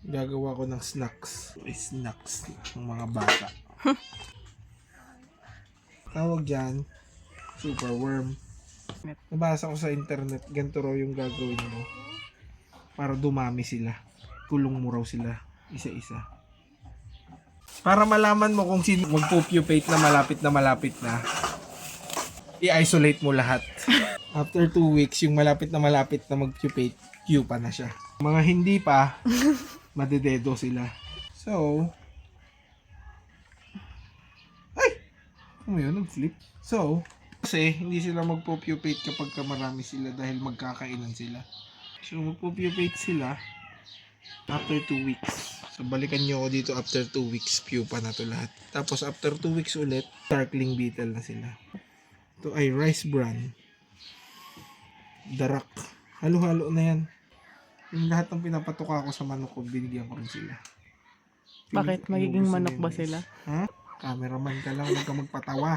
Gagawa ko ng snacks. Snacks ng mga bata. Tawag dyan, super worm. Nabasa ko sa internet, ganito raw yung gagawin mo. Para dumami sila. Kulong mo raw sila, isa-isa. Para malaman mo kung sino magpupupate na malapit na, i-isolate mo lahat. After 2 weeks, yung malapit na mag-pupate, pupa na siya. Mga hindi pa, madededo sila. So, ano yun, nag-flip? So, kasi hindi sila magpupupate kapag marami sila dahil magkakainan sila. So, magpupupate sila after 2 weeks. So, balikan nyo ako dito after 2 weeks, pupa na to lahat. Tapos, after 2 weeks ulit, darkling beetle na sila. Ito ay rice bran. Darak. Halo-halo na yan. Yung lahat ng pinapatuka ko sa manok ko, binigyan ko rin sila. Bakit? Magiging manok ba sila? Ha? Cameraman ka lang, huwag ka magpatawa.